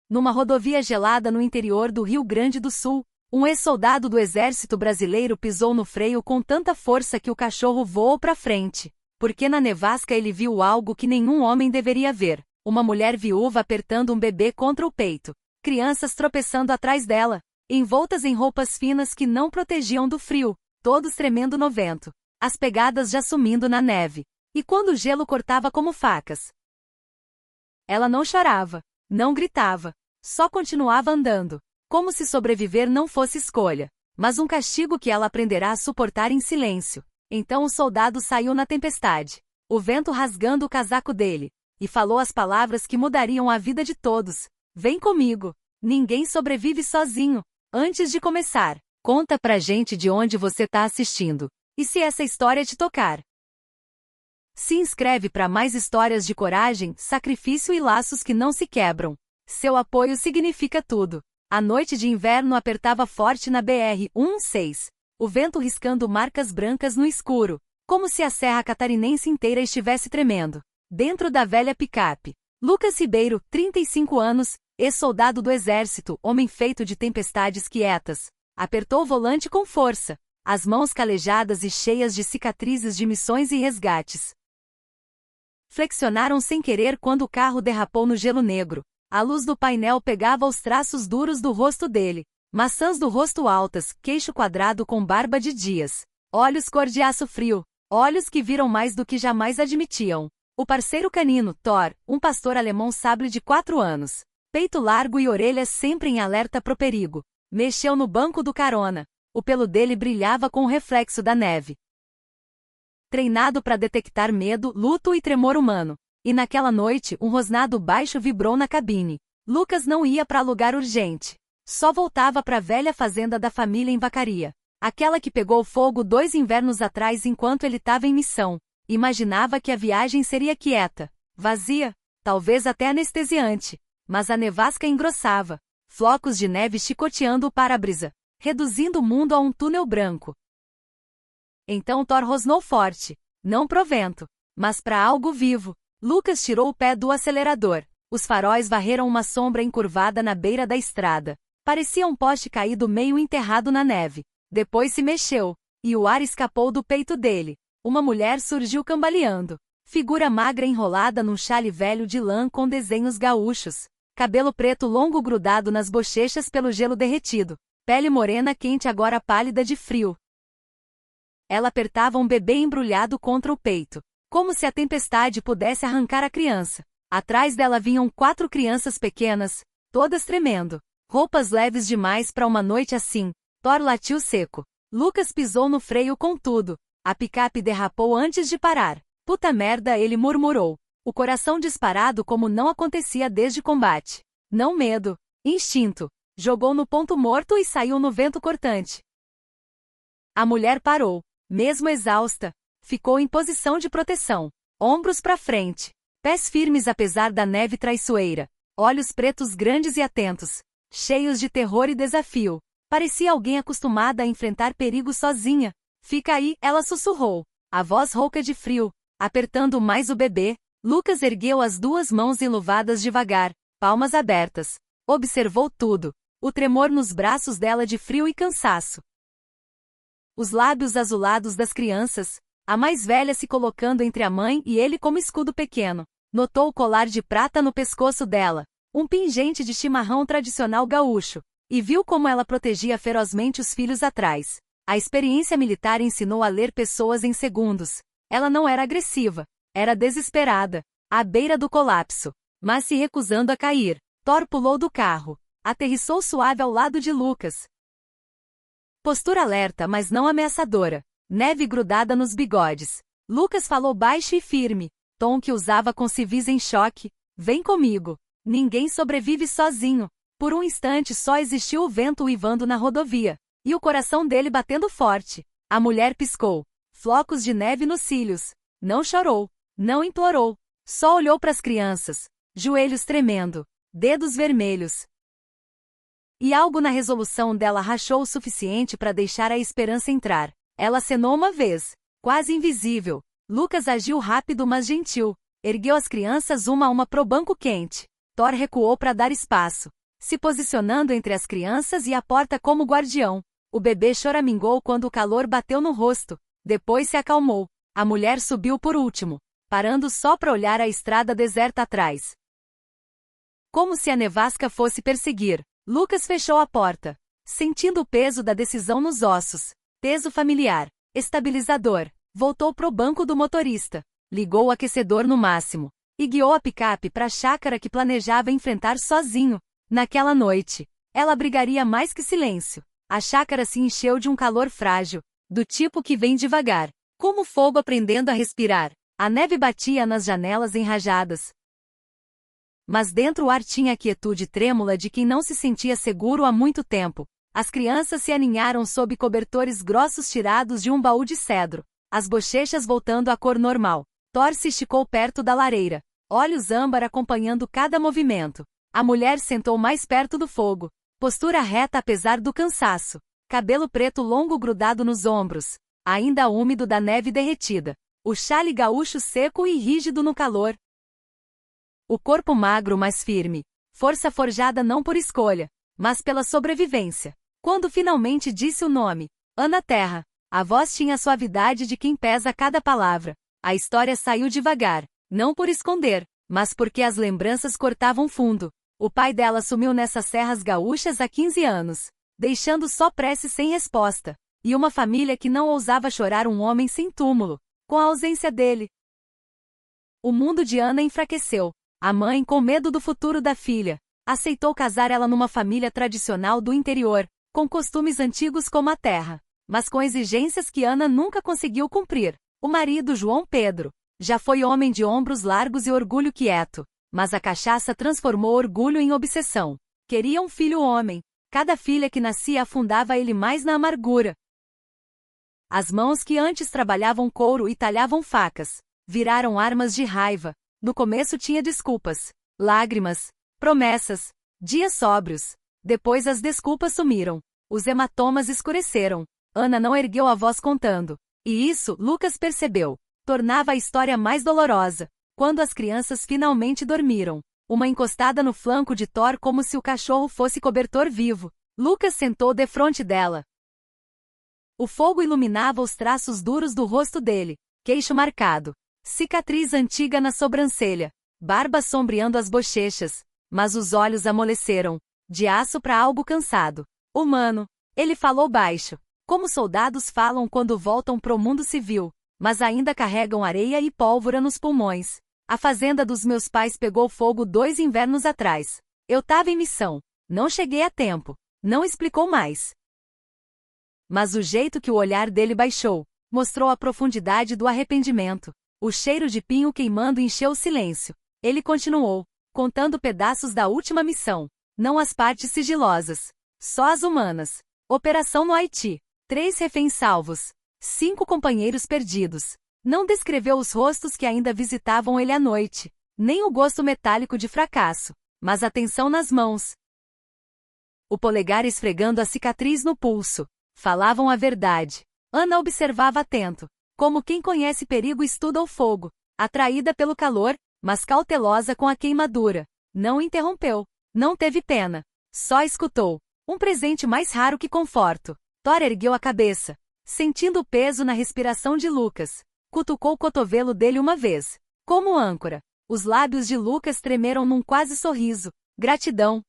Numa rodovia gelada no interior do Rio Grande do Sul, um ex-soldado do Exército Brasileiro pisou no freio com tanta força que o cachorro voou para frente. Porque na nevasca ele viu algo que nenhum homem deveria ver: uma mulher viúva apertando um bebê contra o peito, crianças tropeçando atrás dela, envoltas em roupas finas que não protegiam do frio, todos tremendo no vento, as pegadas já sumindo na neve. E quando o gelo cortava como facas, ela não chorava, não gritava, só continuava andando, como se sobreviver não fosse escolha, mas um castigo que ela aprenderá a suportar em silêncio. Então o soldado saiu na tempestade, o vento rasgando o casaco dele, e falou as palavras que mudariam a vida de todos: "Vem comigo, ninguém sobrevive sozinho." Antes de começar, conta pra gente de onde você tá assistindo, e se essa história te tocar. Se inscreve para mais histórias de coragem, sacrifício e laços que não se quebram. Seu apoio significa tudo. A noite de inverno apertava forte na BR-116, o vento riscando marcas brancas no escuro, como se a serra catarinense inteira estivesse tremendo. Dentro da velha picape, Lucas Ribeiro, 35 anos, ex-soldado do Exército, homem feito de tempestades quietas, apertou o volante com força, as mãos calejadas e cheias de cicatrizes de missões e resgates. Flexionaram sem querer quando o carro derrapou no gelo negro. A luz do painel pegava os traços duros do rosto dele, maçãs do rosto altas, queixo quadrado com barba de dias, olhos cor de aço frio, olhos que viram mais do que jamais admitiam. O parceiro canino, Thor, um pastor alemão sable de 4 anos, peito largo e orelhas sempre em alerta pro perigo, mexeu no banco do carona. O pelo dele brilhava com o reflexo da neve. Treinado para detectar medo, luto e tremor humano. E naquela noite, um rosnado baixo vibrou na cabine. Lucas não ia para lugar urgente. Só voltava para a velha fazenda da família em Vacaria. Aquela que pegou fogo 2 invernos atrás enquanto ele estava em missão. Imaginava que a viagem seria quieta, vazia, talvez até anestesiante. Mas a nevasca engrossava. Flocos de neve chicoteando o para-brisa, reduzindo o mundo a um túnel branco. Então Thor rosnou forte, não pro vento, mas para algo vivo. Lucas tirou o pé do acelerador. Os faróis varreram uma sombra encurvada na beira da estrada. Parecia um poste caído meio enterrado na neve. Depois se mexeu, e o ar escapou do peito dele. Uma mulher surgiu cambaleando. Figura magra enrolada num chale velho de lã com desenhos gaúchos. Cabelo preto longo grudado nas bochechas pelo gelo derretido. Pele morena quente agora pálida de frio. Ela apertava um bebê embrulhado contra o peito, como se a tempestade pudesse arrancar a criança. Atrás dela vinham 4 crianças pequenas, todas tremendo. Roupas leves demais para uma noite assim. Thor latiu seco. Lucas pisou no freio com tudo. A picape derrapou antes de parar. "Puta merda", ele murmurou. O coração disparado como não acontecia desde combate. Não medo, instinto. Jogou no ponto morto e saiu no vento cortante. A mulher parou. Mesmo exausta, ficou em posição de proteção, ombros para frente, pés firmes apesar da neve traiçoeira, olhos pretos grandes e atentos, cheios de terror e desafio. Parecia alguém acostumada a enfrentar perigo sozinha. "Fica aí", ela sussurrou, a voz rouca de frio, apertando mais o bebê. Lucas ergueu as 2 mãos enluvadas devagar, palmas abertas. Observou tudo, o tremor nos braços dela de frio e cansaço. Os lábios azulados das crianças, a mais velha se colocando entre a mãe e ele como escudo pequeno. Notou o colar de prata no pescoço dela, um pingente de chimarrão tradicional gaúcho, e viu como ela protegia ferozmente os filhos atrás. A experiência militar ensinou a ler pessoas em segundos. Ela não era agressiva, era desesperada, à beira do colapso, mas se recusando a cair. Thor pulou do carro, aterrissou suave ao lado de Lucas. Postura alerta, mas não ameaçadora. Neve grudada nos bigodes. Lucas falou baixo e firme, tom que usava com civis em choque: "Vem comigo. Ninguém sobrevive sozinho." Por um instante só existiu o vento uivando na rodovia, e o coração dele batendo forte. A mulher piscou. Flocos de neve nos cílios. Não chorou, não implorou. Só olhou para as crianças, joelhos tremendo, dedos vermelhos. E algo na resolução dela rachou o suficiente para deixar a esperança entrar. Ela acenou uma vez, quase invisível. Lucas agiu rápido mas gentil. Ergueu as crianças uma a uma pro banco quente. Thor recuou para dar espaço. se posicionando entre as crianças e a porta como guardião. O bebê choramingou quando o calor bateu no rosto. Depois se acalmou. A mulher subiu por último, parando só para olhar a estrada deserta atrás. Como se a nevasca fosse perseguir, Lucas fechou a porta, sentindo o peso da decisão nos ossos. Peso familiar, estabilizador. Voltou pro banco do motorista, ligou o aquecedor no máximo e guiou a picape para a chácara que planejava enfrentar sozinho. Naquela noite, ela abrigaria mais que silêncio. A chácara se encheu de um calor frágil, do tipo que vem devagar, como fogo aprendendo a respirar. A neve batia nas janelas enrajadas. Mas dentro o ar tinha a quietude trêmula de quem não se sentia seguro há muito tempo. As crianças se aninharam sob cobertores grossos tirados de um baú de cedro, as bochechas voltando à cor normal. Thor se esticou perto da lareira, olhos âmbar acompanhando cada movimento. A mulher sentou mais perto do fogo, postura reta apesar do cansaço, cabelo preto longo grudado nos ombros, ainda úmido da neve derretida, o chale gaúcho seco e rígido no calor. O corpo magro mas firme, força forjada não por escolha, mas pela sobrevivência. Quando finalmente disse o nome, Ana Terra, a voz tinha a suavidade de quem pesa cada palavra. A história saiu devagar, não por esconder, mas porque as lembranças cortavam fundo. O pai dela sumiu nessas serras gaúchas há 15 anos, deixando só prece sem resposta, e uma família que não ousava chorar um homem sem túmulo, com a ausência dele. O mundo de Ana enfraqueceu. A mãe, com medo do futuro da filha, aceitou casar ela numa família tradicional do interior, com costumes antigos como a terra, mas com exigências que Ana nunca conseguiu cumprir. O marido, João Pedro, já foi homem de ombros largos e orgulho quieto, mas a cachaça transformou orgulho em obsessão. Queria um filho homem. Cada filha que nascia afundava ele mais na amargura. As mãos que antes trabalhavam couro e talhavam facas, viraram armas de raiva. No começo tinha desculpas, lágrimas, promessas, dias sóbrios. Depois as desculpas sumiram. Os hematomas escureceram. Ana não ergueu a voz contando. E isso, Lucas percebeu, tornava a história mais dolorosa. Quando as crianças finalmente dormiram, uma encostada no flanco de Thor como se o cachorro fosse cobertor vivo, Lucas sentou defronte dela. O fogo iluminava os traços duros do rosto dele, queixo marcado, cicatriz antiga na sobrancelha, barba sombreando as bochechas, mas os olhos amoleceram, de aço para algo cansado. Humano, ele falou baixo, como soldados falam quando voltam pro mundo civil, mas ainda carregam areia e pólvora nos pulmões. A fazenda dos meus pais pegou fogo 2 invernos atrás. Eu tava em missão. Não cheguei a tempo. Não explicou mais. Mas o jeito que o olhar dele baixou, mostrou a profundidade do arrependimento. O cheiro de pinho queimando encheu o silêncio. Ele continuou, contando pedaços da última missão. Não as partes sigilosas. Só as humanas. Operação no Haiti. 3 reféns salvos. 5 companheiros perdidos. Não descreveu os rostos que ainda visitavam ele à noite, nem o gosto metálico de fracasso, mas a tensão nas mãos. O polegar esfregando a cicatriz no pulso. Falavam a verdade. Ana observava atento, como quem conhece perigo e estuda o fogo, atraída pelo calor, mas cautelosa com a queimadura. Não interrompeu, não teve pena, só escutou. Um presente mais raro que conforto. Thor ergueu a cabeça, sentindo o peso na respiração de Lucas. Cutucou o cotovelo dele uma vez, como âncora. Os lábios de Lucas tremeram num quase sorriso. Gratidão.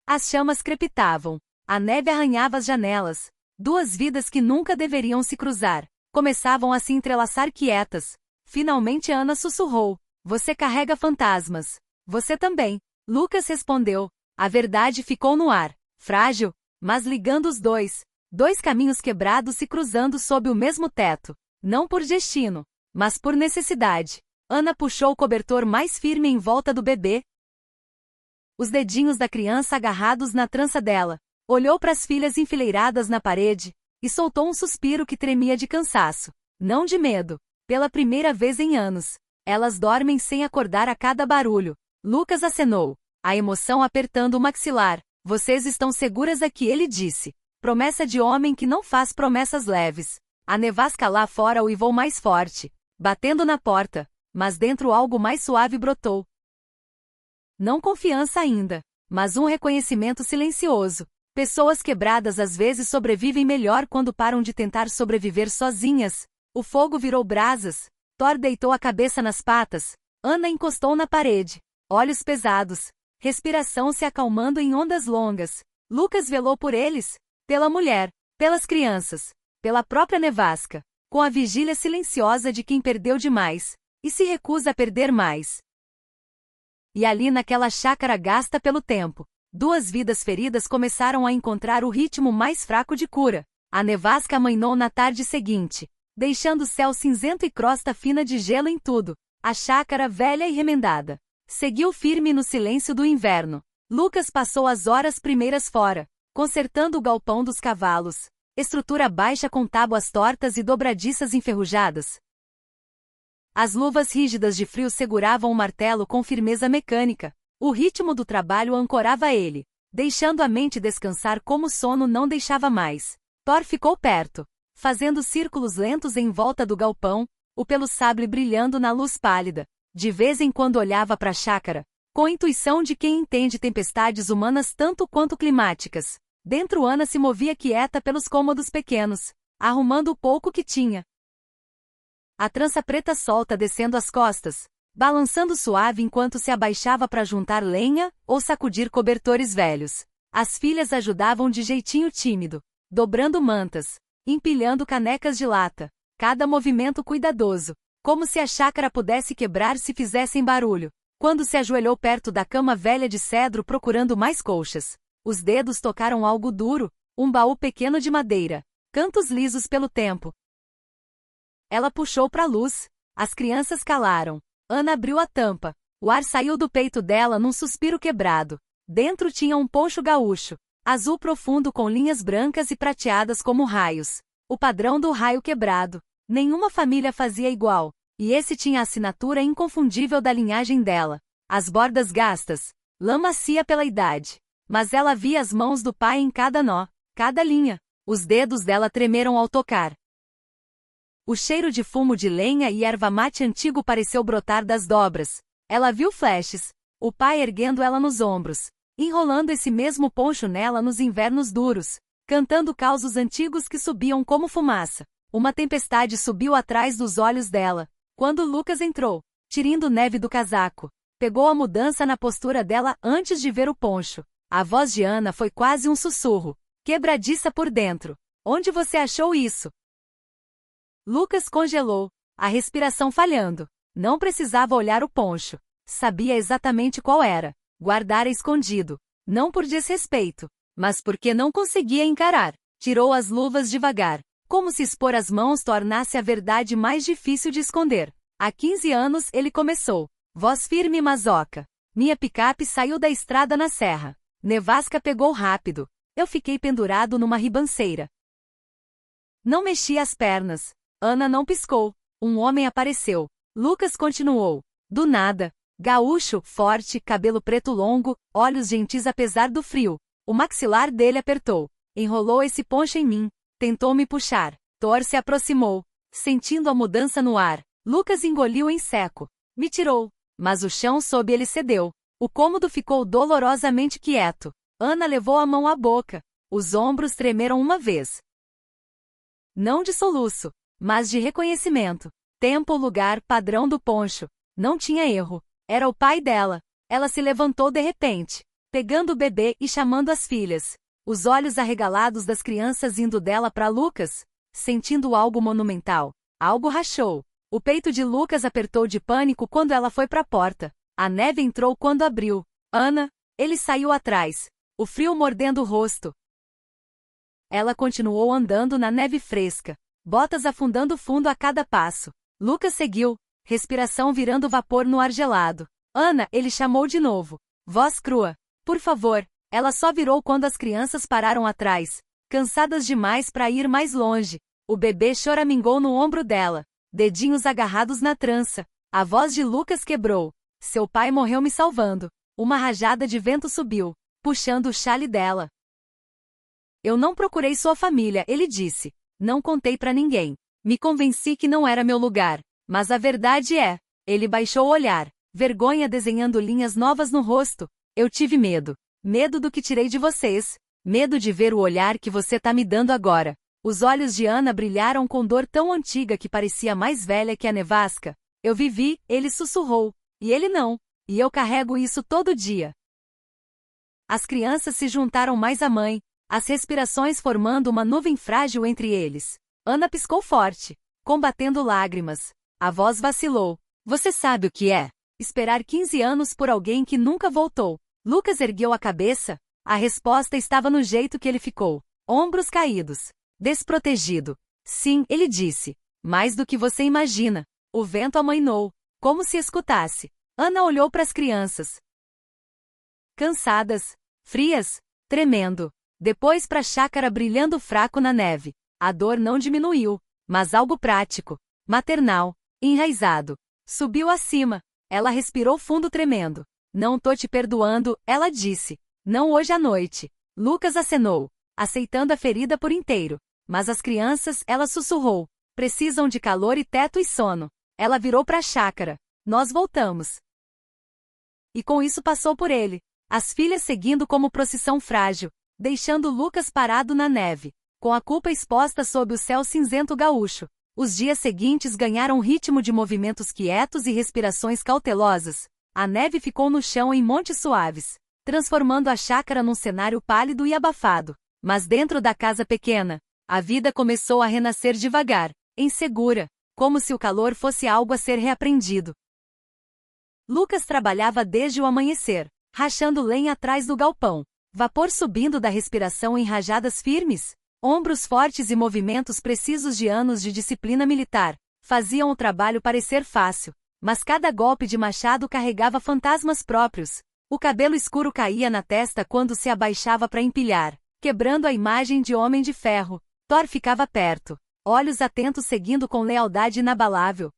As chamas crepitavam. A neve arranhava as janelas. 2 vidas que nunca deveriam se cruzar. Começavam a se entrelaçar quietas. Finalmente Ana sussurrou. Você carrega fantasmas. Você também. Lucas respondeu. A verdade ficou no ar. Frágil, mas ligando os dois. 2 caminhos quebrados se cruzando sob o mesmo teto. Não por destino, mas por necessidade. Ana puxou o cobertor mais firme em volta do bebê. Os dedinhos da criança agarrados na trança dela. Olhou para as filhas enfileiradas na parede, e soltou um suspiro que tremia de cansaço. Não de medo. Pela primeira vez em anos. Elas dormem sem acordar a cada barulho. Lucas acenou, a emoção apertando o maxilar. Vocês estão seguras aqui, ele disse. Promessa de homem que não faz promessas leves. A nevasca lá fora uivou mais forte, batendo na porta, mas dentro algo mais suave brotou. Não confiança ainda, mas um reconhecimento silencioso. Pessoas quebradas às vezes sobrevivem melhor quando param de tentar sobreviver sozinhas. O fogo virou brasas. Thor deitou a cabeça nas patas. Ana encostou na parede. Olhos pesados. Respiração se acalmando em ondas longas. Lucas velou por eles. Pela mulher. Pelas crianças. Pela própria nevasca. Com a vigília silenciosa de quem perdeu demais. E se recusa a perder mais. E ali naquela chácara gasta pelo tempo, duas vidas feridas começaram a encontrar o ritmo mais fraco de cura. A nevasca amainou na tarde seguinte, deixando o céu cinzento e crosta fina de gelo em tudo. A chácara velha e remendada seguiu firme no silêncio do inverno. Lucas passou as horas primeiras fora, consertando o galpão dos cavalos, estrutura baixa com tábuas tortas e dobradiças enferrujadas. As luvas rígidas de frio seguravam o martelo com firmeza mecânica. O ritmo do trabalho ancorava ele, deixando a mente descansar como o sono não deixava mais. Thor ficou perto, fazendo círculos lentos em volta do galpão, o pelo sable brilhando na luz pálida. De vez em quando olhava para a chácara, com a intuição de quem entende tempestades humanas tanto quanto climáticas. Dentro Ana se movia quieta pelos cômodos pequenos, arrumando o pouco que tinha. A trança preta solta descendo as costas, balançando suave enquanto se abaixava para juntar lenha ou sacudir cobertores velhos. As filhas ajudavam de jeitinho tímido, dobrando mantas, empilhando canecas de lata, cada movimento cuidadoso, como se a chácara pudesse quebrar se fizessem barulho. Quando se ajoelhou perto da cama velha de cedro procurando mais colchas, os dedos tocaram algo duro, um baú pequeno de madeira, cantos lisos pelo tempo. Ela puxou para a luz. As crianças calaram. Ana abriu a tampa. O ar saiu do peito dela num suspiro quebrado. Dentro tinha um poncho gaúcho, azul profundo com linhas brancas e prateadas como raios. O padrão do raio quebrado. Nenhuma família fazia igual. E esse tinha a assinatura inconfundível da linhagem dela. As bordas gastas. Lã macia pela idade. Mas ela via as mãos do pai em cada nó, cada linha. Os dedos dela tremeram ao tocar. O cheiro de fumo de lenha e erva mate antigo pareceu brotar das dobras. Ela viu flashes. O pai erguendo ela nos ombros, enrolando esse mesmo poncho nela nos invernos duros, cantando causos antigos que subiam como fumaça. Uma tempestade subiu atrás dos olhos dela, quando Lucas entrou, tirando neve do casaco. Pegou a mudança na postura dela antes de ver o poncho. A voz de Ana foi quase um sussurro, quebradiça por dentro. Onde você achou isso? Lucas congelou, a respiração falhando. Não precisava olhar o poncho. Sabia exatamente qual era. Guardara escondido. Não por desrespeito, mas porque não conseguia encarar. Tirou as luvas devagar, como se expor as mãos tornasse a verdade mais difícil de esconder. Há 15 anos ele começou. Voz firme e masoca. Minha picape saiu da estrada na serra. Nevasca pegou rápido. Eu fiquei pendurado numa ribanceira. Não mexi as pernas. Ana não piscou. Um homem apareceu. Lucas continuou. Do nada. Gaúcho, forte, cabelo preto longo, olhos gentis apesar do frio. O maxilar dele apertou. Enrolou esse poncho em mim. Tentou me puxar. Thor se aproximou. Sentindo a mudança no ar, Lucas engoliu em seco. Me tirou. Mas o chão sob ele cedeu. O cômodo ficou dolorosamente quieto. Ana levou a mão à boca. Os ombros tremeram uma vez. Não de soluço, mas de reconhecimento. Tempo, lugar, padrão do poncho. Não tinha erro. Era o pai dela. Ela se levantou de repente, pegando o bebê e chamando as filhas. Os olhos arregalados das crianças indo dela para Lucas, sentindo algo monumental. Algo rachou. O peito de Lucas apertou de pânico quando ela foi para a porta. A neve entrou quando abriu. Ana, ele saiu atrás, o frio mordendo o rosto. Ela continuou andando na neve fresca, botas afundando fundo a cada passo. Lucas seguiu, respiração virando vapor no ar gelado. Ana, ele chamou de novo. Voz crua. Por favor. Ela só virou quando as crianças pararam atrás, cansadas demais para ir mais longe. O bebê choramingou no ombro dela, dedinhos agarrados na trança. A voz de Lucas quebrou. Seu pai morreu me salvando. Uma rajada de vento subiu, puxando o chale dela. Eu não procurei sua família, ele disse. Não contei para ninguém. Me convenci que não era meu lugar. Mas a verdade é, ele baixou o olhar, vergonha desenhando linhas novas no rosto. Eu tive medo. Medo do que tirei de vocês. Medo de ver o olhar que você tá me dando agora. Os olhos de Ana brilharam com dor tão antiga que parecia mais velha que a nevasca. Eu vivi, ele sussurrou. E ele não. E eu carrego isso todo dia. As crianças se juntaram mais à mãe, as respirações formando uma nuvem frágil entre eles. Ana piscou forte, combatendo lágrimas. A voz vacilou. Você sabe o que é? Esperar 15 anos por alguém que nunca voltou. Lucas ergueu a cabeça. A resposta estava no jeito que ele ficou. Ombros caídos. Desprotegido. Sim, ele disse. Mais do que você imagina. O vento amainou, como se escutasse. Ana olhou para as crianças. Cansadas, frias, tremendo. Depois para a chácara brilhando fraco na neve. A dor não diminuiu, mas algo prático, maternal, enraizado. Subiu acima. Ela respirou fundo tremendo. Não tô te perdoando, ela disse. Não hoje à noite. Lucas acenou, aceitando a ferida por inteiro. Mas as crianças, ela sussurrou. Precisam de calor e teto e sono. Ela virou para a chácara. Nós voltamos. E com isso passou por ele. As filhas seguindo como procissão frágil, deixando Lucas parado na neve, com a culpa exposta sob o céu cinzento gaúcho. Os dias seguintes ganharam ritmo de movimentos quietos e respirações cautelosas. A neve ficou no chão em montes suaves, transformando a chácara num cenário pálido e abafado. Mas dentro da casa pequena, a vida começou a renascer devagar, insegura, como se o calor fosse algo a ser reaprendido. Lucas trabalhava desde o amanhecer, rachando lenha atrás do galpão, vapor subindo da respiração em rajadas firmes. Ombros fortes e movimentos precisos de anos de disciplina militar faziam o trabalho parecer fácil, mas cada golpe de machado carregava fantasmas próprios. O cabelo escuro caía na testa quando se abaixava para empilhar, quebrando a imagem de homem de ferro. Thor ficava perto, olhos atentos seguindo com lealdade inabalável.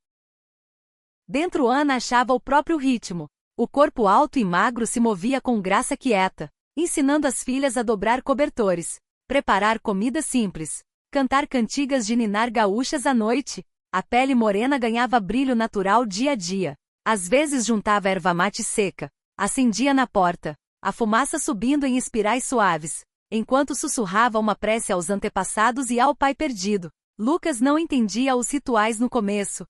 Dentro Ana achava o próprio ritmo. O corpo alto e magro se movia com graça quieta, ensinando as filhas a dobrar cobertores, preparar comida simples, cantar cantigas de ninar gaúchas à noite. A pele morena ganhava brilho natural dia a dia. Às vezes juntava erva mate seca, acendia na porta, a fumaça subindo em espirais suaves, enquanto sussurrava uma prece aos antepassados e ao pai perdido. Lucas não entendia os rituais no começo,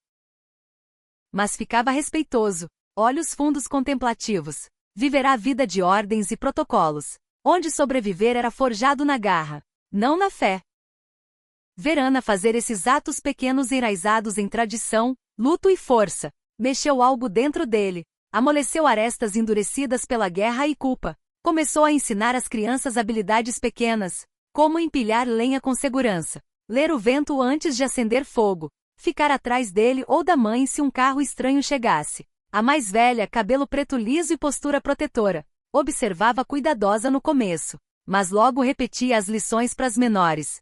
mas ficava respeitoso, olhos fundos contemplativos. Viverá a vida de ordens e protocolos, onde sobreviver era forjado na garra, não na fé. Ver Ana fazer esses atos pequenos enraizados em tradição, luto e força, mexeu algo dentro dele, amoleceu arestas endurecidas pela guerra e culpa. Começou a ensinar às crianças habilidades pequenas, como empilhar lenha com segurança, ler o vento antes de acender fogo, ficar atrás dele ou da mãe se um carro estranho chegasse. A mais velha, cabelo preto liso e postura protetora, observava cuidadosa no começo, mas logo repetia as lições para as menores.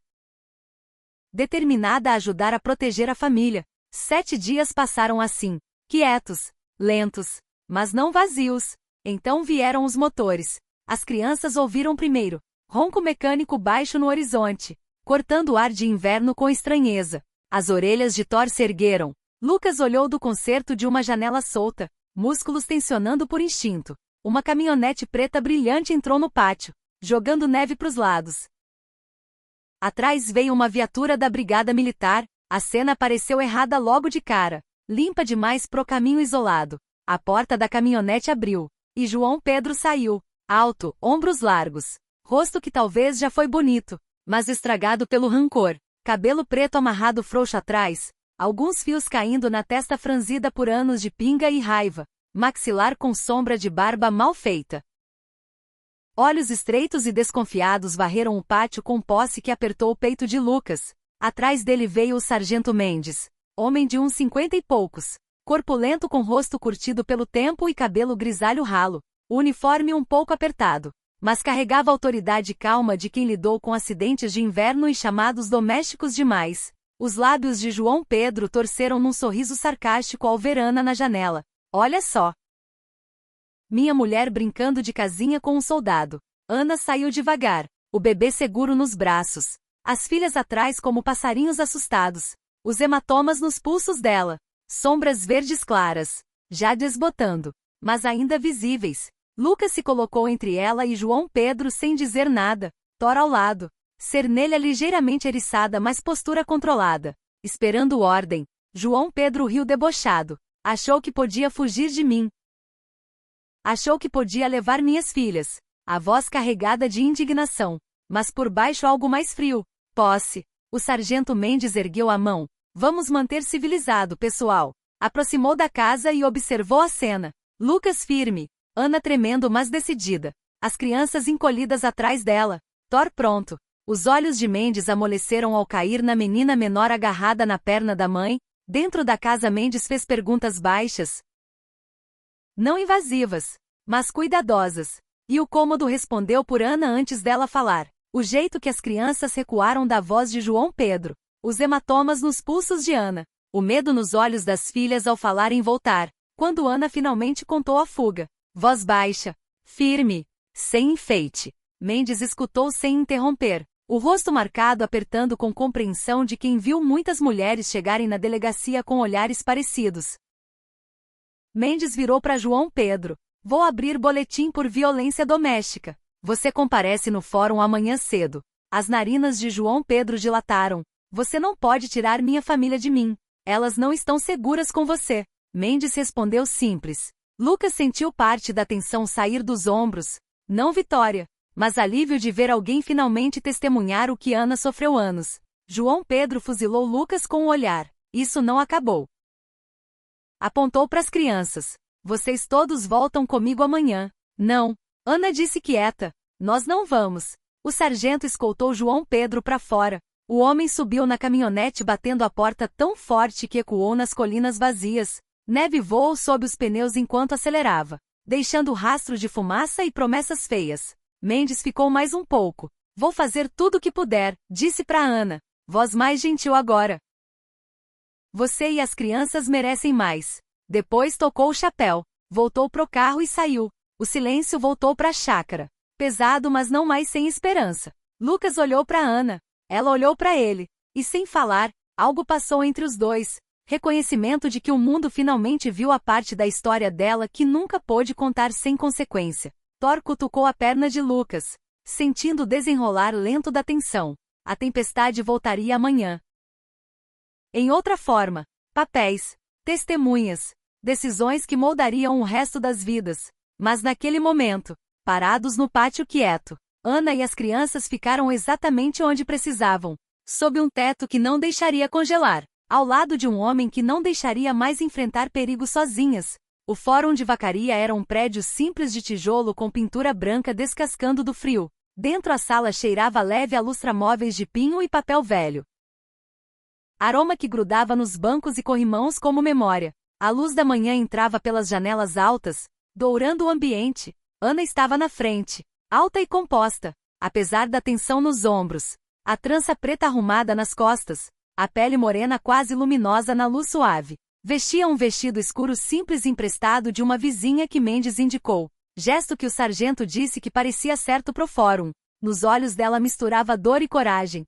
Determinada a ajudar a proteger a família, 7 dias passaram assim, quietos, lentos, mas não vazios. Então vieram os motores. As crianças ouviram primeiro, ronco mecânico baixo no horizonte, cortando o ar de inverno com estranheza. As orelhas de Thor se ergueram. Lucas olhou do concerto de uma janela solta, músculos tensionando por instinto. Uma caminhonete preta brilhante entrou no pátio, jogando neve para os lados. Atrás veio uma viatura da brigada militar. A cena pareceu errada logo de cara, limpa demais pro caminho isolado. A porta da caminhonete abriu, e João Pedro saiu, alto, ombros largos, rosto que talvez já foi bonito, mas estragado pelo rancor, cabelo preto amarrado frouxo atrás, alguns fios caindo na testa franzida por anos de pinga e raiva, maxilar com sombra de barba mal feita. Olhos estreitos e desconfiados varreram o pátio com posse que apertou o peito de Lucas. Atrás dele veio o sargento Mendes, homem de uns 50 e poucos, corpulento com rosto curtido pelo tempo e cabelo grisalho ralo, o uniforme um pouco apertado, mas carregava a autoridade calma de quem lidou com acidentes de inverno e chamados domésticos demais. Os lábios de João Pedro torceram num sorriso sarcástico ao ver Ana na janela. Olha só! Minha mulher brincando de casinha com um soldado. Ana saiu devagar, o bebê seguro nos braços. As filhas atrás como passarinhos assustados. Os hematomas nos pulsos dela. Sombras verdes claras, já desbotando, mas ainda visíveis. Lucas se colocou entre ela e João Pedro sem dizer nada, Thor ao lado. Cernelha ligeiramente eriçada mas postura controlada. Esperando ordem. João Pedro riu debochado. Achou que podia fugir de mim. Achou que podia levar minhas filhas. A voz carregada de indignação. Mas por baixo algo mais frio. Posse. O sargento Mendes ergueu a mão. Vamos manter civilizado, pessoal. Aproximou da casa e observou a cena. Lucas firme. Ana tremendo mas decidida. As crianças encolhidas atrás dela. Thor pronto. Os olhos de Mendes amoleceram ao cair na menina menor agarrada na perna da mãe. Dentro da casa Mendes fez perguntas baixas. Não invasivas, mas cuidadosas. E o cômodo respondeu por Ana antes dela falar. O jeito que as crianças recuaram da voz de João Pedro. Os hematomas nos pulsos de Ana. O medo nos olhos das filhas ao falar em voltar. Quando Ana finalmente contou a fuga. Voz baixa. Firme. Sem enfeite. Mendes escutou sem interromper. O rosto marcado apertando com compreensão de quem viu muitas mulheres chegarem na delegacia com olhares parecidos. Mendes virou para João Pedro. Vou abrir boletim por violência doméstica. Você comparece no fórum amanhã cedo. As narinas de João Pedro dilataram. Você não pode tirar minha família de mim. Elas não estão seguras com você. Mendes respondeu simples. Lucas sentiu parte da tensão sair dos ombros. Não vitória, mas alívio de ver alguém finalmente testemunhar o que Ana sofreu anos. João Pedro fuzilou Lucas com o olhar. Isso não acabou. Apontou para as crianças. Vocês todos voltam comigo amanhã. Não. Ana disse quieta. Nós não vamos. O sargento escoltou João Pedro para fora. O homem subiu na caminhonete batendo a porta tão forte que ecoou nas colinas vazias. Neve voou sob os pneus enquanto acelerava, deixando rastro de fumaça e promessas feias. Mendes ficou mais um pouco. Vou fazer tudo o que puder, disse para Ana. Voz mais gentil agora. Você e as crianças merecem mais. Depois tocou o chapéu. Voltou pro carro e saiu. O silêncio voltou para a chácara. Pesado mas não mais sem esperança. Lucas olhou para Ana. Ela olhou para ele. E sem falar, algo passou entre os dois. Reconhecimento de que o mundo finalmente viu a parte da história dela que nunca pôde contar sem consequência. Thor cutucou a perna de Lucas, sentindo o desenrolar lento da tensão. A tempestade voltaria amanhã. Em outra forma, papéis, testemunhas, decisões que moldariam o resto das vidas. Mas naquele momento, parados no pátio quieto, Ana e as crianças ficaram exatamente onde precisavam, sob um teto que não deixaria congelar, ao lado de um homem que não deixaria mais enfrentar perigo sozinhas. O Fórum de Vacaria era um prédio simples de tijolo com pintura branca descascando do frio. Dentro a sala cheirava leve a lustramóveis de pinho e papel velho. Aroma que grudava nos bancos e corrimãos como memória. A luz da manhã entrava pelas janelas altas, dourando o ambiente. Ana estava na frente, alta e composta, apesar da tensão nos ombros. A trança preta arrumada nas costas, a pele morena quase luminosa na luz suave. Vestia um vestido escuro simples emprestado de uma vizinha que Mendes indicou. Gesto que o sargento disse que parecia certo pro fórum. Nos olhos dela misturava dor e coragem.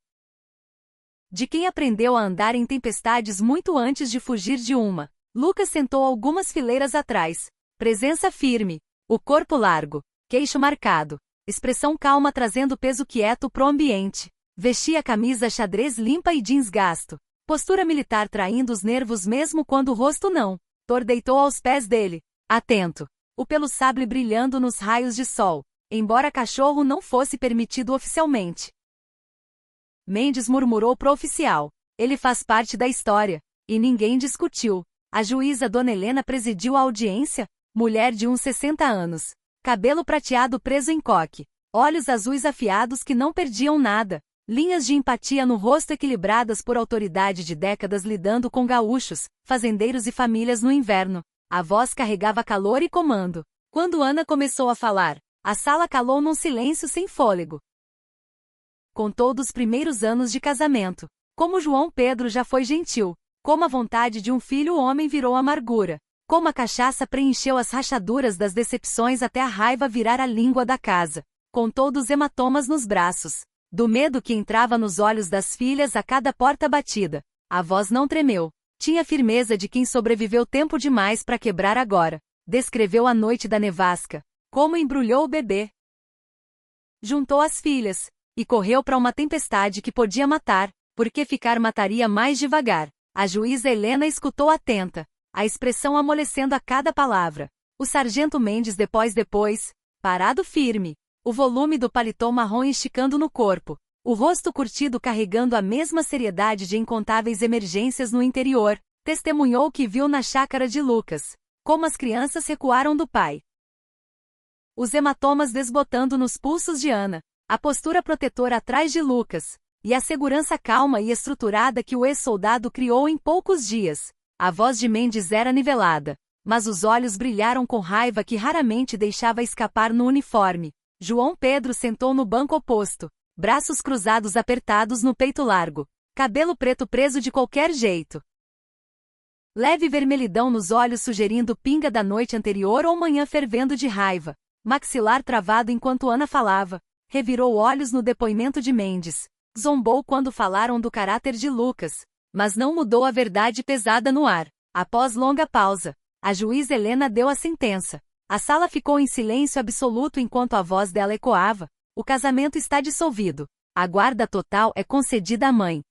De quem aprendeu a andar em tempestades muito antes de fugir de uma. Lucas sentou algumas fileiras atrás. Presença firme. O corpo largo. Queixo marcado. Expressão calma trazendo peso quieto pro ambiente. Vestia camisa xadrez limpa e jeans gasto. Postura militar traindo os nervos mesmo quando o rosto não. Thor deitou aos pés dele. Atento. O pelo sable brilhando nos raios de sol. Embora cachorro não fosse permitido oficialmente. Mendes murmurou pro oficial. Ele faz parte da história. E ninguém discutiu. A juíza Dona Helena presidiu a audiência. Mulher de uns 60 anos. Cabelo prateado preso em coque. Olhos azuis afiados que não perdiam nada. Linhas de empatia no rosto equilibradas por autoridade de décadas lidando com gaúchos, fazendeiros e famílias no inverno. A voz carregava calor e comando. Quando Ana começou a falar, a sala calou num silêncio sem fôlego. Contou dos primeiros anos de casamento. Como João Pedro já foi gentil. Como a vontade de um filho o homem virou amargura. Como a cachaça preencheu as rachaduras das decepções até a raiva virar a língua da casa. Contou dos hematomas nos braços. Do medo que entrava nos olhos das filhas a cada porta batida. A voz não tremeu. Tinha firmeza de quem sobreviveu tempo demais para quebrar agora. Descreveu a noite da nevasca. Como embrulhou o bebê. Juntou as filhas, e correu para uma tempestade que podia matar, porque ficar mataria mais devagar. A juíza Helena escutou atenta, a expressão amolecendo a cada palavra. O sargento Mendes depois, parado firme, o volume do paletó marrom esticando no corpo, o rosto curtido carregando a mesma seriedade de incontáveis emergências no interior, testemunhou o que viu na chácara de Lucas, como as crianças recuaram do pai. Os hematomas desbotando nos pulsos de Ana, a postura protetora atrás de Lucas, e a segurança calma e estruturada que o ex-soldado criou em poucos dias. A voz de Mendes era nivelada, mas os olhos brilharam com raiva que raramente deixava escapar no uniforme. João Pedro sentou no banco oposto, braços cruzados apertados no peito largo, cabelo preto preso de qualquer jeito. Leve vermelhidão nos olhos sugerindo pinga da noite anterior ou manhã fervendo de raiva. Maxilar travado enquanto Ana falava, revirou olhos no depoimento de Mendes. Zombou quando falaram do caráter de Lucas, mas não mudou a verdade pesada no ar. Após longa pausa, a juíza Helena deu a sentença. A sala ficou em silêncio absoluto enquanto a voz dela ecoava. O casamento está dissolvido. A guarda total é concedida à mãe.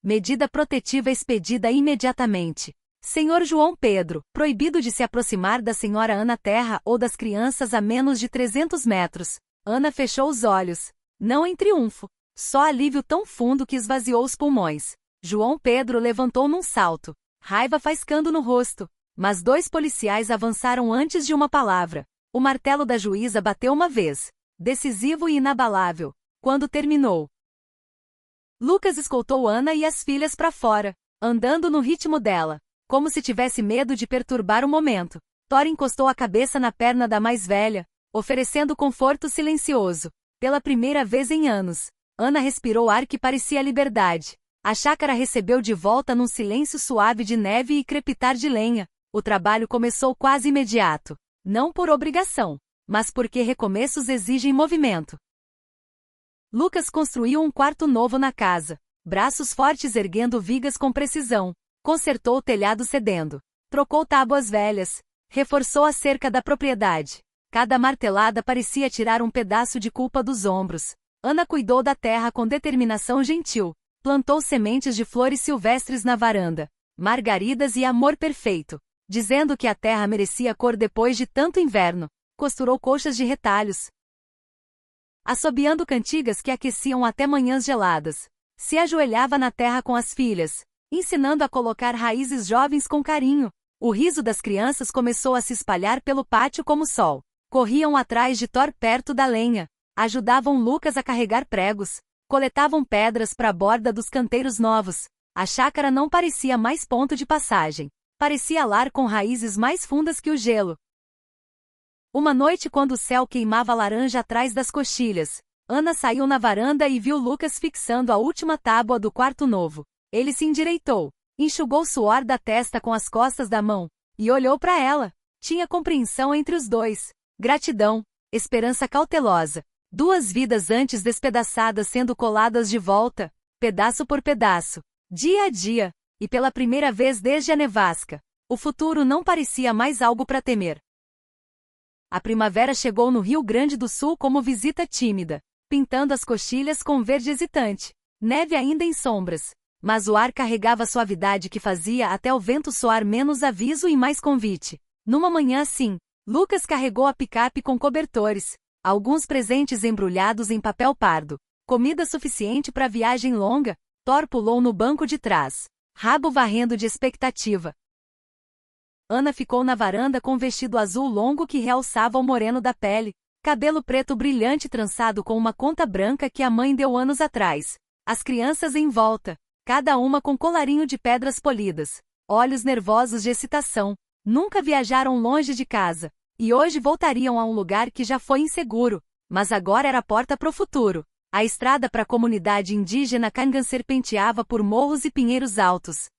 Medida protetiva expedida imediatamente. Senhor João Pedro, proibido de se aproximar da senhora Ana Terra ou das crianças a menos de 300 metros. Ana fechou os olhos. Não em triunfo. Só alívio tão fundo que esvaziou os pulmões. João Pedro levantou num salto, raiva faiscando no rosto. Mas 2 policiais avançaram antes de uma palavra. O martelo da juíza bateu uma vez, decisivo e inabalável. Quando terminou, Lucas escoltou Ana e as filhas para fora, andando no ritmo dela, como se tivesse medo de perturbar o momento. Thor encostou a cabeça na perna da mais velha, oferecendo conforto silencioso. Pela primeira vez em anos, Ana respirou ar que parecia liberdade. A chácara recebeu de volta num silêncio suave de neve e crepitar de lenha. O trabalho começou quase imediato. Não por obrigação, mas porque recomeços exigem movimento. Lucas construiu um quarto novo na casa. Braços fortes erguendo vigas com precisão. Consertou o telhado cedendo. Trocou tábuas velhas. Reforçou a cerca da propriedade. Cada martelada parecia tirar um pedaço de culpa dos ombros. Ana cuidou da terra com determinação gentil. Plantou sementes de flores silvestres na varanda. Margaridas e amor perfeito. Dizendo que a terra merecia cor depois de tanto inverno. Costurou colchas de retalhos, assobiando cantigas que aqueciam até manhãs geladas. Se ajoelhava na terra com as filhas, ensinando a colocar raízes jovens com carinho. O riso das crianças começou a se espalhar pelo pátio como sol. Corriam atrás de Thor perto da lenha. Ajudavam Lucas a carregar pregos. Coletavam pedras para a borda dos canteiros novos. A chácara não parecia mais ponto de passagem. Parecia lar com raízes mais fundas que o gelo. Uma noite quando o céu queimava laranja atrás das coxilhas, Ana saiu na varanda e viu Lucas fixando a última tábua do quarto novo. Ele se endireitou, enxugou o suor da testa com as costas da mão, e olhou para ela. Tinha compreensão entre os dois. Gratidão, esperança cautelosa. 2 vidas antes despedaçadas sendo coladas de volta, pedaço por pedaço, dia a dia, e pela primeira vez desde a nevasca. O futuro não parecia mais algo para temer. A primavera chegou no Rio Grande do Sul como visita tímida, pintando as coxilhas com verde hesitante. Neve ainda em sombras, mas o ar carregava suavidade que fazia até o vento soar menos aviso e mais convite. Numa manhã assim, Lucas carregou a picape com cobertores, alguns presentes embrulhados em papel pardo, comida suficiente para viagem longa. Thor pulou no banco de trás, rabo varrendo de expectativa. Ana ficou na varanda com vestido azul longo que realçava o moreno da pele, cabelo preto brilhante trançado com uma conta branca que a mãe deu anos atrás. As crianças em volta, cada uma com colarinho de pedras polidas, olhos nervosos de excitação. Nunca viajaram longe de casa, e hoje voltariam a um lugar que já foi inseguro, mas agora era a porta para o futuro. A estrada para a comunidade indígena Cangan serpenteava por morros e pinheiros altos.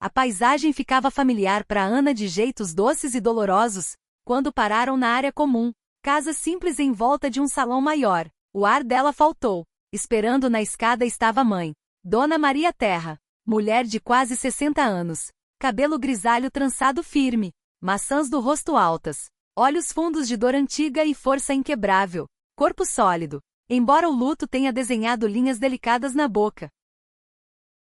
A paisagem ficava familiar para Ana de jeitos doces e dolorosos, quando pararam na área comum, casa simples em volta de um salão maior. O ar dela faltou. Esperando na escada estava a mãe, Dona Maria Terra, mulher de quase 60 anos, cabelo grisalho trançado firme, maçãs do rosto altas, Olhos fundos de dor antiga e força inquebrável. Corpo sólido. Embora o luto tenha desenhado linhas delicadas na boca.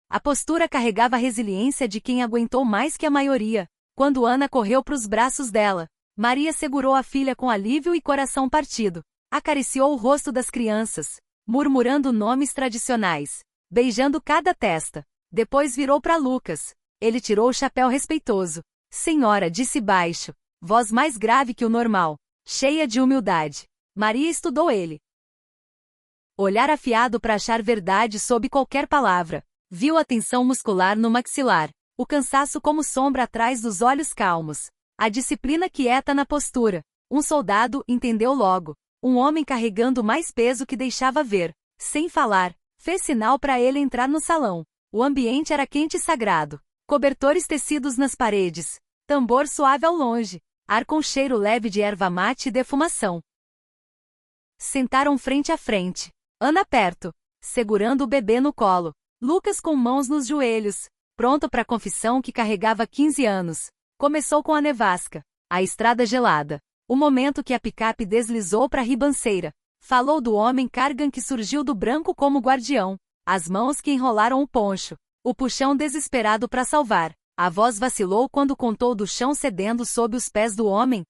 A postura carregava a resiliência de quem aguentou mais que a maioria. Quando Ana correu para os braços dela, Maria segurou a filha com alívio e coração partido. Acariciou o rosto das crianças, murmurando nomes tradicionais, beijando cada testa. Depois virou para Lucas. Ele tirou o chapéu respeitoso. Senhora, disse baixo, voz mais grave que o normal, cheia de humildade. Maria estudou ele. Olhar afiado para achar verdade sob qualquer palavra. Viu a tensão muscular no maxilar, o cansaço como sombra atrás dos olhos calmos, a disciplina quieta na postura. Um soldado entendeu logo. Um homem carregando mais peso que deixava ver. Sem falar, fez sinal para ele entrar no salão. O ambiente era quente e sagrado. Cobertores tecidos nas paredes. Tambor suave ao longe. Ar com cheiro leve de erva mate e defumação. Sentaram frente a frente. Ana perto, segurando o bebê no colo. Lucas com mãos nos joelhos, pronto para a confissão que carregava 15 anos. Começou com a nevasca, a estrada gelada. O momento que a picape deslizou para a ribanceira. Falou do homem Kargan que surgiu do branco como guardião. As mãos que enrolaram o poncho. O puxão desesperado para salvar. A voz vacilou quando contou do chão cedendo sob os pés do homem.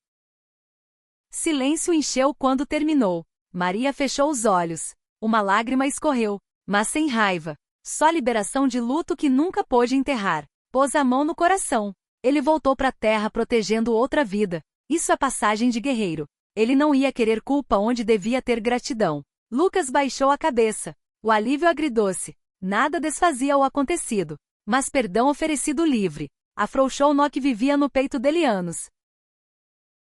Silêncio encheu quando terminou. Maria fechou os olhos. Uma lágrima escorreu, mas sem raiva. Só liberação de luto que nunca pôde enterrar. Pôs a mão no coração. Ele voltou para a terra protegendo outra vida. Isso é passagem de guerreiro. Ele não ia querer culpa onde devia ter gratidão. Lucas baixou a cabeça. O alívio agridoce. Nada desfazia o acontecido. Mas perdão oferecido livre. Afrouxou nó que vivia no peito dele anos.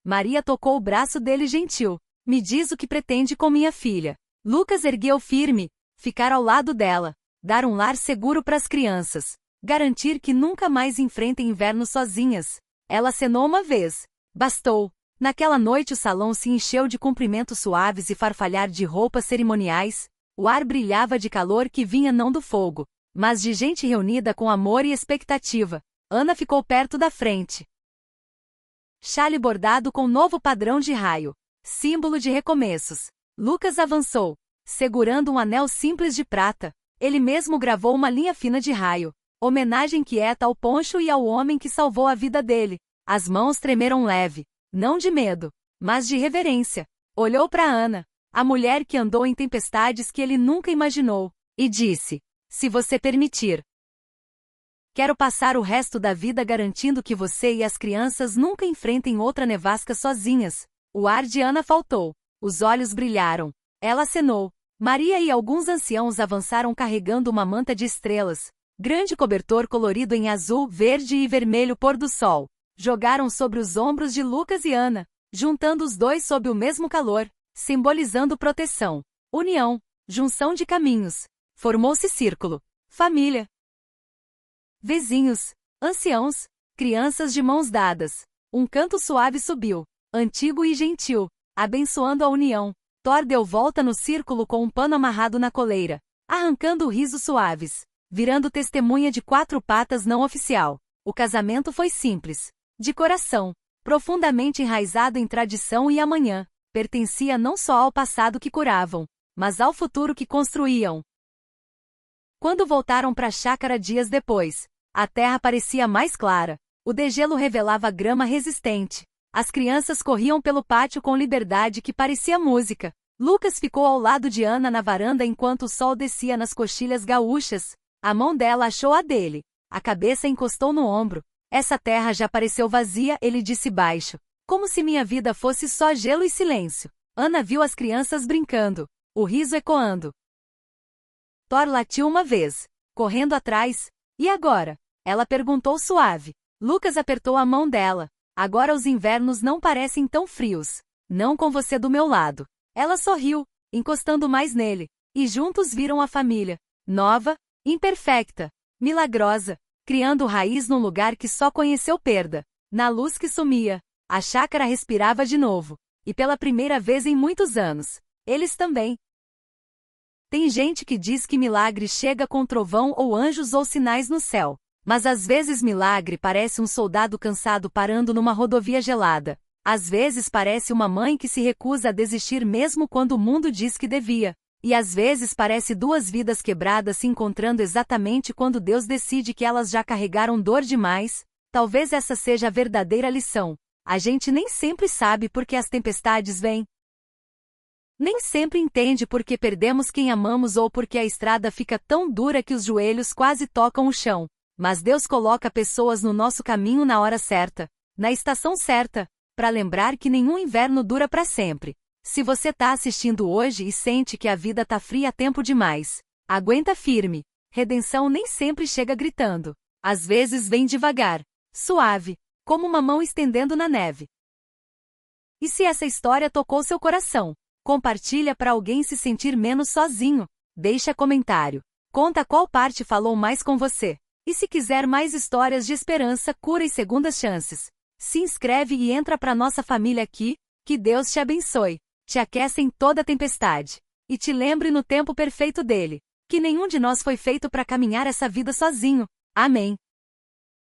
Maria tocou o braço dele gentil. Me diz o que pretende com minha filha. Lucas ergueu firme. Ficar ao lado dela. Dar um lar seguro para as crianças. Garantir que nunca mais enfrentem inverno sozinhas. Ela acenou uma vez. Bastou. Naquela noite o salão se encheu de cumprimentos suaves e farfalhar de roupas cerimoniais. O ar brilhava de calor que vinha não do fogo, mas de gente reunida com amor e expectativa. Ana ficou perto da frente. Chale bordado com novo padrão de raio. Símbolo de recomeços. Lucas avançou, segurando um anel simples de prata. Ele mesmo gravou uma linha fina de raio. Homenagem quieta ao poncho e ao homem que salvou a vida dele. As mãos tremeram leve. Não de medo, mas de reverência. Olhou para Ana, a mulher que andou em tempestades que ele nunca imaginou, e disse: se você permitir. Quero passar o resto da vida garantindo que você e as crianças nunca enfrentem outra nevasca sozinhas. O ar de Ana faltou. Os olhos brilharam. Ela acenou. Maria e alguns anciãos avançaram carregando uma manta de estrelas. Grande cobertor colorido em azul, verde e vermelho pôr do sol. Jogaram sobre os ombros de Lucas e Ana, juntando os dois sob o mesmo calor, simbolizando proteção, união, junção de caminhos. Formou-se círculo. Família. Vizinhos, anciãos, crianças de mãos dadas. Um canto suave subiu, antigo e gentil, abençoando a união. Thor deu volta no círculo com um pano amarrado na coleira, arrancando risos suaves, virando testemunha de 4 patas não oficial. O casamento foi simples, de coração, profundamente enraizado em tradição e amanhã. Pertencia não só ao passado que curavam, mas ao futuro que construíam. Quando voltaram para a chácara dias depois, a terra parecia mais clara. O degelo revelava grama resistente. As crianças corriam pelo pátio com liberdade que parecia música. Lucas ficou ao lado de Ana na varanda enquanto o sol descia nas coxilhas gaúchas. A mão dela achou a dele. A cabeça encostou no ombro. Essa terra já pareceu vazia, ele disse baixo. Como se minha vida fosse só gelo e silêncio. Ana viu as crianças brincando, o riso ecoando. Thor latiu uma vez, correndo atrás. E agora? Ela perguntou suave. Lucas apertou a mão dela. Agora os invernos não parecem tão frios. Não com você do meu lado. Ela sorriu, encostando mais nele. E juntos viram a família. Nova, imperfecta, milagrosa, criando raiz num lugar que só conheceu perda. Na luz que sumia, a chácara respirava de novo. E pela primeira vez em muitos anos, eles também. Tem gente que diz que milagre chega com trovão ou anjos ou sinais no céu. Mas às vezes milagre parece um soldado cansado parando numa rodovia gelada. Às vezes parece uma mãe que se recusa a desistir mesmo quando o mundo diz que devia. E às vezes parece duas vidas quebradas se encontrando exatamente quando Deus decide que elas já carregaram dor demais. Talvez essa seja a verdadeira lição. A gente nem sempre sabe por que as tempestades vêm. Nem sempre entende por que perdemos quem amamos ou porque a estrada fica tão dura que os joelhos quase tocam o chão. Mas Deus coloca pessoas no nosso caminho na hora certa, na estação certa, para lembrar que nenhum inverno dura para sempre. Se você tá assistindo hoje e sente que a vida tá fria há tempo demais, aguenta firme. Redenção nem sempre chega gritando. Às vezes vem devagar, suave, como uma mão estendendo na neve. E se essa história tocou seu coração, compartilha para alguém se sentir menos sozinho. Deixa comentário. Conta qual parte falou mais com você. E se quiser mais histórias de esperança, cura e segundas chances, se inscreve e entra para nossa família aqui. Que Deus te abençoe, te aqueça em toda tempestade, e te lembre no tempo perfeito dele, que nenhum de nós foi feito para caminhar essa vida sozinho. Amém.